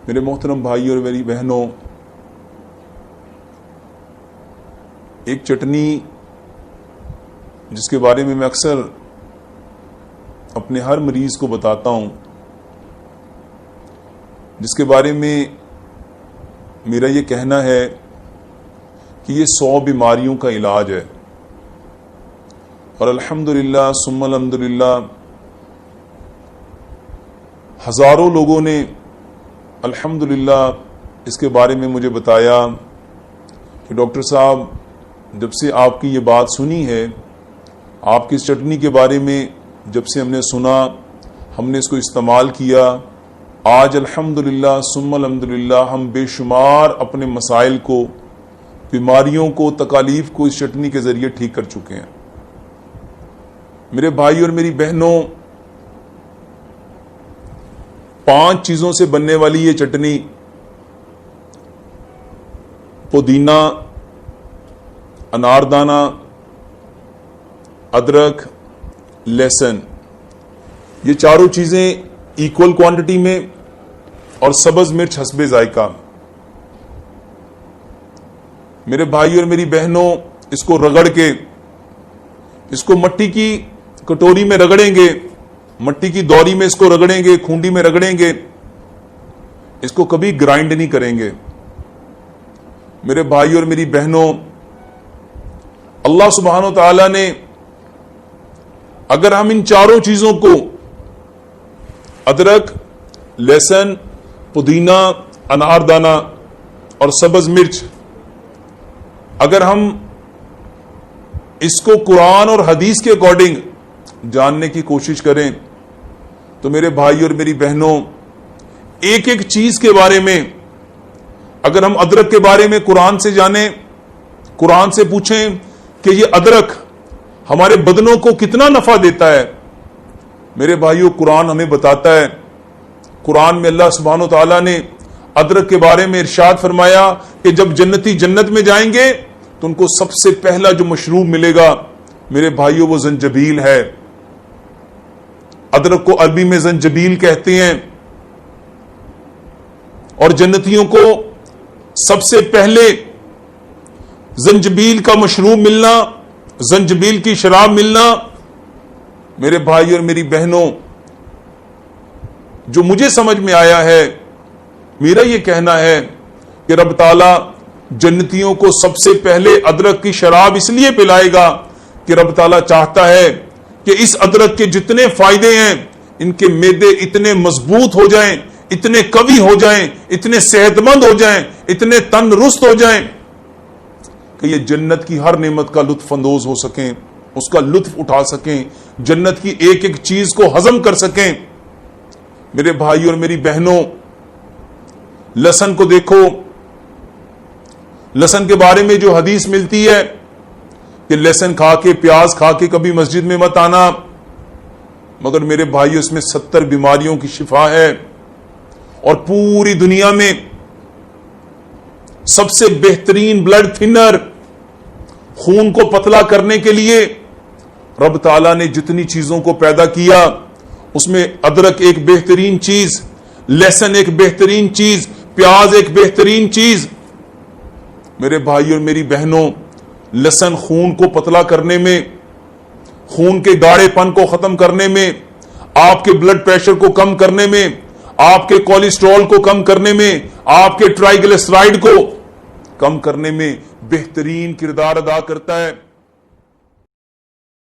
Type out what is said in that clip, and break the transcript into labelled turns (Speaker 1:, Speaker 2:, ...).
Speaker 1: मेरे मोहतरम भाई और मेरी बहनों, एक चटनी जिसके बारे में मैं अक्सर अपने हर मरीज को बताता हूं, जिसके बारे में मेरा ये कहना है कि ये 100 बीमारियों का इलाज है। और अल्हम्दुलिल्लाह सुम्मा अल्हम्दुलिल्लाह हजारों लोगों ने अल्हम्दुलिल्लाह इसके बारे में मुझे बताया कि डॉक्टर साहब, जब से आपकी ये बात सुनी है, आपकी इस चटनी के बारे में जब से हमने सुना, हमने इसको इस्तेमाल किया, आज अल्हम्दुलिल्लाह सुम्मा अल्हम्दुलिल्लाह हम बेशुमार अपने मसाइल को, बीमारियों को, तकालीफ को इस चटनी के जरिए ठीक कर चुके हैं। मेरे भाई और मेरी बहनों, 5 चीजों से बनने वाली ये चटनी, पुदीना, अनारदाना, अदरक, लहसुन, ये चारों चीजें इक्वल क्वांटिटी में और सब्ज मिर्च हस्बे जायका। मेरे भाई और मेरी बहनों, इसको रगड़ के, इसको मट्टी की कटोरी में रगड़ेंगे, मट्टी की दौरी में इसको रगड़ेंगे, खूंडी में रगड़ेंगे, इसको कभी ग्राइंड नहीं करेंगे। मेरे भाई और मेरी बहनों, अल्लाह सुब्हानो तआला ने अगर हम इन चारों चीजों को, अदरक, लहसुन, पुदीना, अनारदाना और सब्ज मिर्च, अगर हम इसको कुरान और हदीस के अकॉर्डिंग जानने की कोशिश करें, तो मेरे भाई और मेरी बहनों, एक एक चीज के बारे में, अगर हम अदरक के बारे में कुरान से जानें, कुरान से पूछें कि ये अदरक हमारे बदनों को कितना नफा देता है, मेरे भाइयों, कुरान हमें बताता है। कुरान में अल्लाह सुब्हानो तआला ने अदरक के बारे में इरशाद फरमाया कि जब जन्नती जन्नत में जाएंगे तो उनको सबसे पहला जो मशरूब मिलेगा, मेरे भाइयों, वो जंजबील है। अदरक को अरबी में जंजबील कहते हैं। और जन्नतियों को सबसे पहले जंजबील का मशरूब मिलना, जंजबील की शराब मिलना, मेरे भाई और मेरी बहनों, जो मुझे समझ में आया है, मेरा यह कहना है कि रब ताला जन्नतियों को सबसे पहले अदरक की शराब इसलिए पिलाएगा कि रब ताला चाहता है कि इस अदरक के जितने फायदे हैं, इनके मेदे इतने मजबूत हो जाएं, इतने कवी हो जाएं, इतने सेहतमंद हो जाएं, इतने तंदुरुस्त हो जाएं कि ये जन्नत की हर नेमत का लुत्फ अंदोज हो सकें, उसका लुत्फ उठा सकें, जन्नत की एक एक चीज को हजम कर सकें। मेरे भाई और मेरी बहनों, लहसुन को देखो, लहसुन के बारे में जो हदीस मिलती है कि लहसुन खा के, प्याज खा के कभी मस्जिद में मत आना, मगर मेरे भाइयों, इसमें 70 बीमारियों की शिफा है। और पूरी दुनिया में सबसे बेहतरीन ब्लड थिनर, खून को पतला करने के लिए रब ताला ने जितनी चीजों को पैदा किया, उसमें अदरक एक बेहतरीन चीज, लहसुन एक बेहतरीन चीज, प्याज एक बेहतरीन चीज। मेरे भाई और मेरी बहनों, लहसुन खून को पतला करने में, खून के गाढ़ेपन को खत्म करने में, आपके ब्लड प्रेशर को कम करने में, आपके कोलेस्ट्रॉल को कम करने में, आपके ट्राइग्लिसराइड को कम करने में बेहतरीन किरदार अदा करता है।